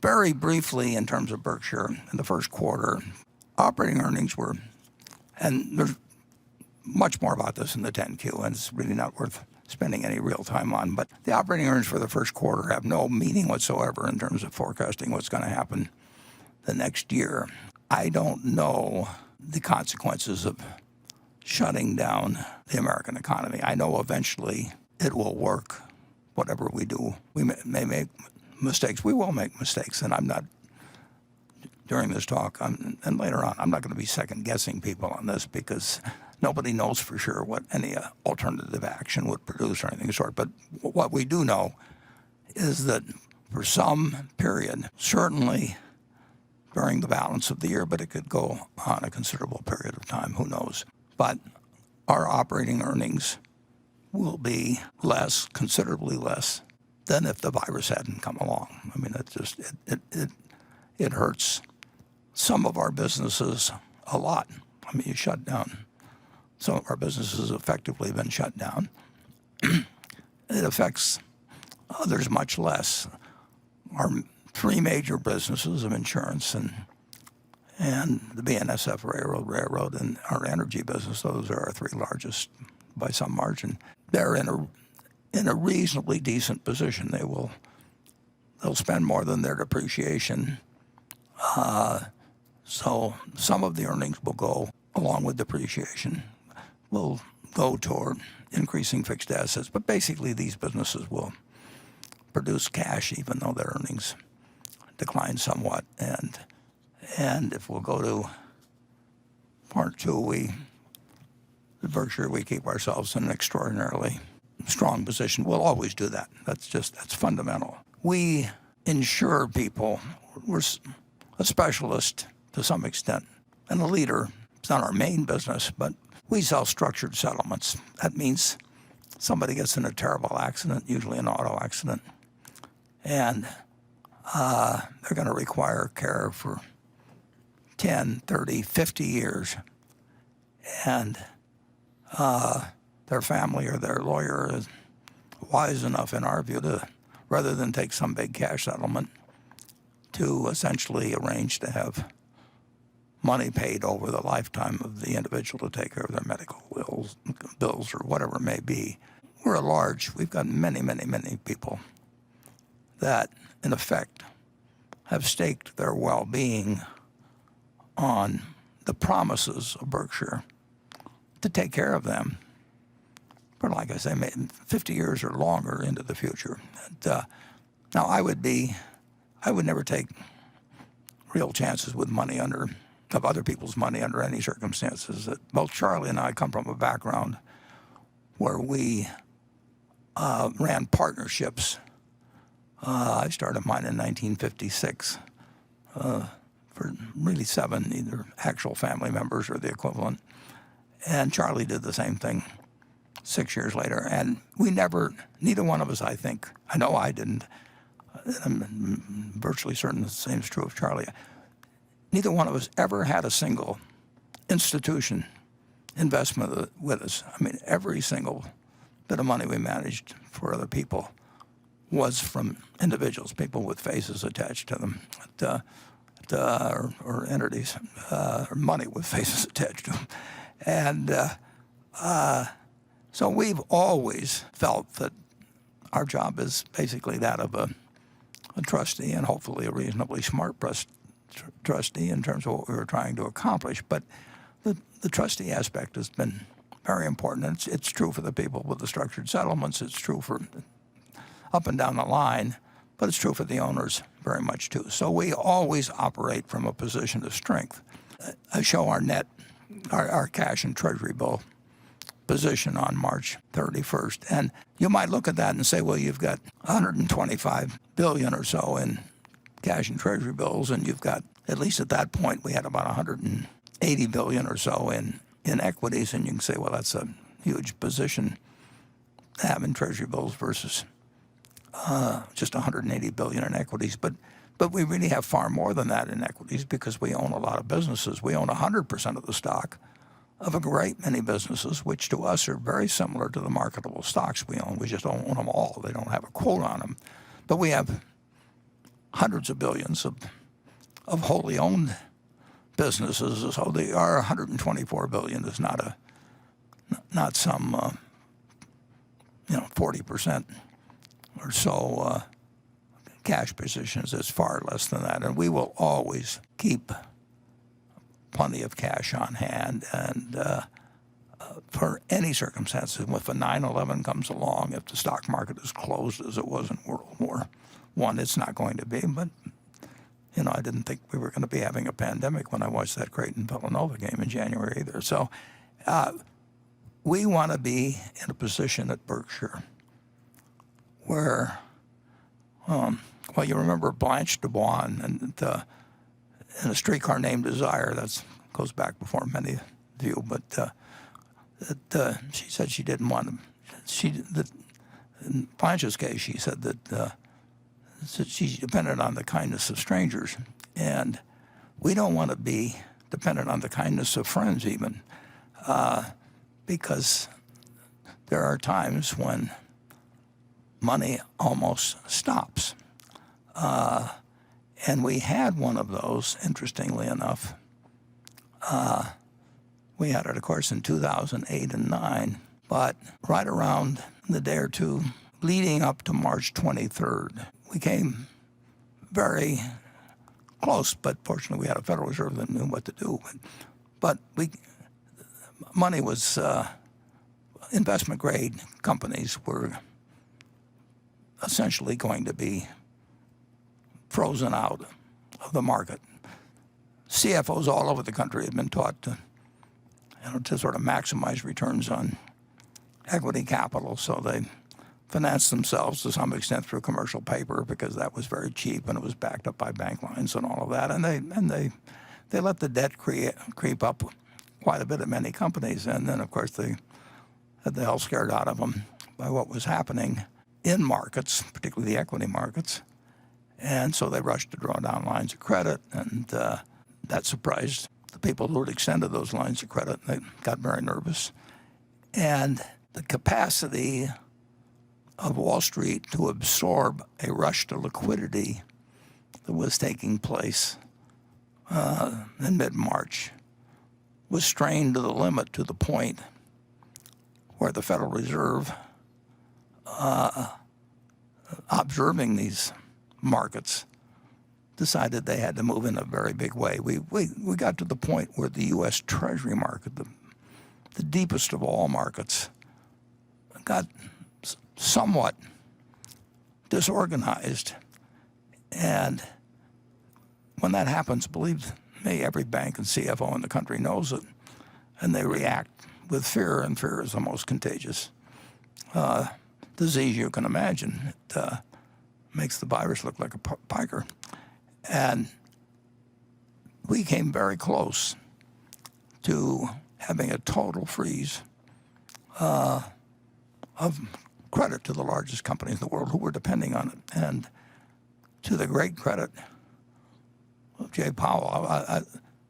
Very briefly, in terms of Berkshire, in the first quarter, operating earnings were, and there's much more about this in the 10Q, and it's really not worth spending any real time on, but the operating earnings for the first quarter have no meaning whatsoever in terms of forecasting what's going to happen the next year. I don't know the consequences of shutting down the American economy. I know eventually it will work, whatever we do. We may make mistakes. We will make mistakes, and I'm not, during this talk and later on, I'm not going to be second-guessing people on this because nobody knows for sure what any alternative action would produce or anything of the sort. But what we do know is that for some period, certainly during the balance of the year, but it could go on a considerable period of time, who knows. But our operating earnings will be less, considerably less, than if the virus hadn't come along. I mean, it hurts some of our businesses a lot. I mean, you shut down. Some of our businesses effectively been shut down. It affects others much less. Our three major businesses of insurance and the BNSF Railroad, and our energy business, those are our three largest by some margin. They're in a reasonably decent position. They'll spend more than their depreciation. So some of the earnings will go, along with depreciation, will go toward increasing fixed assets. But basically, these businesses will produce cash even though their earnings decline somewhat. And if we'll go to part two, at Berkshire, we keep ourselves in an extraordinarily strong position. We'll always do that. That's fundamental. We insure people. We're a specialist to some extent and a leader. It's not our main business, but we sell structured settlements. That means somebody gets in a terrible accident, usually an auto accident, and they're going to require care for 10, 30, 50 years. And their family or their lawyer is wise enough, in our view, to, rather than take some big cash settlement, to essentially arrange to have money paid over the lifetime of the individual to take care of their medical bills or whatever it may be. We've got many, many, many people that, in effect, have staked their well-being on the promises of Berkshire to take care of them for, like I say, 50 years or longer into the future. And, now, I would never take real chances with money of other people's money under any circumstances. Both Charlie and I come from a background where we ran partnerships. I started mine in 1956 for really 7 either actual family members or the equivalent. And Charlie did the same thing 6 years later. And we neither one of us, I think, I know I didn't, I'm virtually certain the same is true of Charlie, neither one of us ever had a single institution investment with us. I mean, every single bit of money we managed for other people was from individuals, people with faces attached to them, or entities, or money with faces attached to them. And so we've always felt that our job is basically that of a trustee, and hopefully a reasonably smart trustee in terms of what we were trying to accomplish. But the trustee aspect has been very important. And it's true for the people with the structured settlements. It's true for up and down the line, but it's true for the owners very much too. So we always operate from a position of strength. I show our cash and treasury bill position on March 31st. And you might look at that and say, well, you've got 125 billion or so in cash and treasury bills, and you've got, at least at that point, we had about 180 billion or so in equities, and you can say, well, that's a huge position to have in treasury bills versus just 180 billion in equities. But we really have far more than that in equities because we own a lot of businesses. We own 100% of the stock of a great many businesses, which to us are very similar to the marketable stocks we own. We just don't own them all. They don't have a quote on them. But we have hundreds of billions of wholly owned businesses. So our 124 billion is not some 40% or so cash positions. It's far less than that, and we will always keep plenty of cash on hand. And for any circumstances, if a 9/11 comes along, if the stock market is closed as it was in World War I, it's not going to be. But I didn't think we were going to be having a pandemic when I watched that Creighton-Villanova game in January either. So we want to be in a position at Berkshire where, you remember Blanche DuBois and in A Streetcar Named Desire. That goes back before many of you, but she said she didn't want to. In Blanche's case, she said that she depended on the kindness of strangers, and we don't want to be dependent on the kindness of friends even, because there are times when money almost stops. And we had one of those, interestingly enough. We had it, of course, in 2008 and 9, but right around the day or two leading up to March 23rd, we came very close, but fortunately we had a Federal Reserve that knew what to do. But money was, investment-grade companies were essentially going to be frozen out of the market. CFOs all over the country have been taught to sort of maximize returns on equity capital, so they financed themselves to some extent through commercial paper because that was very cheap and it was backed up by bank lines and all of that. And they let the debt creep up quite a bit at many companies. And then, of course, they had the hell scared out of them by what was happening in markets, particularly the equity markets. And so they rushed to draw down lines of credit, and that surprised the people who had extended those lines of credit. They got very nervous. And the capacity of Wall Street to absorb a rush to liquidity that was taking place in mid-March was strained to the limit, to the point where the Federal Reserve, observing these markets, decided they had to move in a very big way. We got to the point where the U.S. Treasury market, the deepest of all markets, got somewhat disorganized. And when that happens, believe me, every bank and CFO in the country knows it, and they react with fear, and fear is the most contagious disease you can imagine. It makes the virus look like a piker. And we came very close to having a total freeze of credit to the largest companies in the world who were depending on it. And to the great credit of Jay Powell,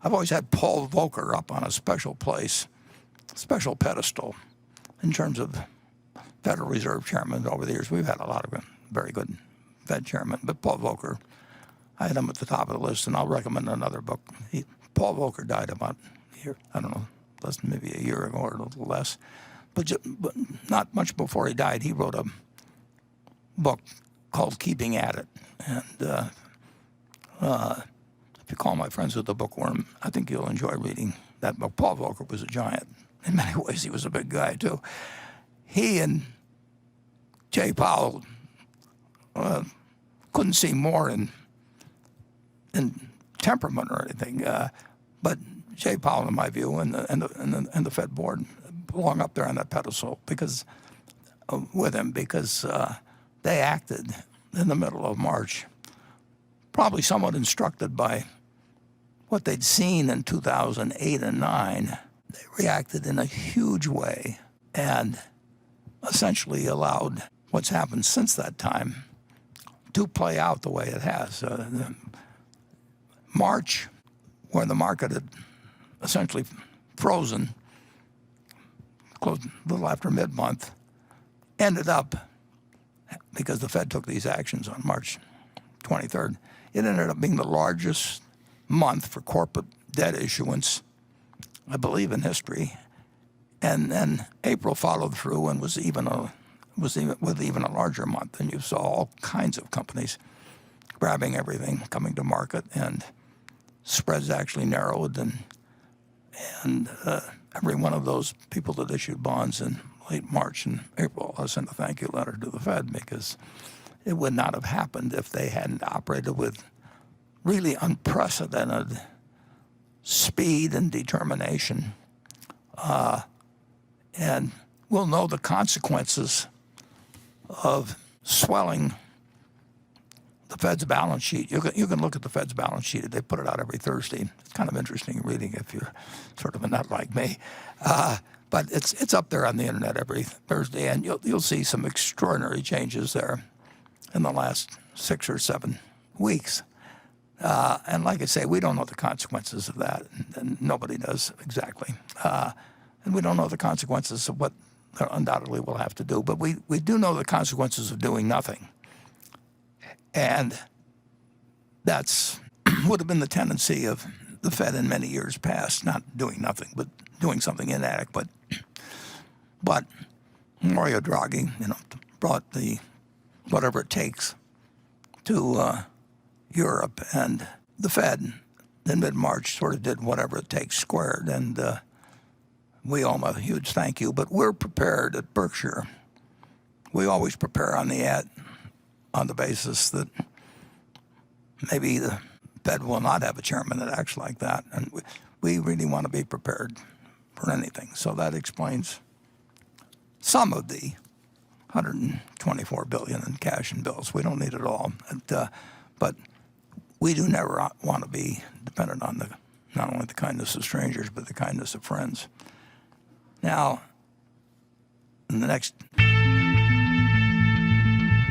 I've always had Paul Volcker up on a special pedestal in terms of Federal Reserve chairman over the years. We've had a lot of very good Fed chairman, but Paul Volcker, I had him at the top of the list, and I'll recommend another book. Paul Volcker died about a year, I don't know, maybe a year ago or a little less. But not much before he died, he wrote a book called Keeping at It. And if you call my friends with the bookworm, I think you'll enjoy reading that book. Paul Volcker was a giant. In many ways, he was a big guy, too. He and Jay Powell couldn't see more in temperament or anything. But Jay Powell, in my view, and the Fed board belong up there on that pedestal with him because they acted in the middle of March, probably somewhat instructed by what they'd seen in 2008 and 9. They reacted in a huge way and essentially allowed what's happened since that time to play out the way it has. March, where the market had essentially frozen, closed a little after mid-month, ended up, because the Fed took these actions on March 23rd. It ended up being the largest month for corporate debt issuance, I believe, in history. And then April followed through and was even a larger month. And you saw all kinds of companies grabbing everything, coming to market, and spreads actually narrowed. And every one of those people that issued bonds in late March and April sent a thank you letter to the Fed, because it would not have happened if they hadn't operated with really unprecedented speed and determination. And we'll know the consequences of swelling the Fed's balance sheet. You can look at the Fed's balance sheet. They put it out every Thursday. It's kind of interesting reading if you're sort of a nut like me. But it's up there on the internet every Thursday, and you'll see some extraordinary changes there in the last 6 or 7 weeks. And like I say, we don't know the consequences of that, and nobody does exactly. And we don't know the consequences of what they undoubtedly will have to do. But we do know the consequences of doing nothing. And that's would have been the tendency of the Fed in many years past, not doing nothing, but doing something inadequate. But Mario Draghi, brought the whatever it takes to Europe, and the Fed in mid-March sort of did whatever it takes squared, and we owe him a huge thank you. But we're prepared at Berkshire. We always prepare on the basis that maybe the Fed will not have a chairman that acts like that, and we really want to be prepared for anything. So that explains some of the $124 billion in cash and bills. We don't need it all, but we do never want to be dependent on not only the kindness of strangers, but the kindness of friends. Now, in the next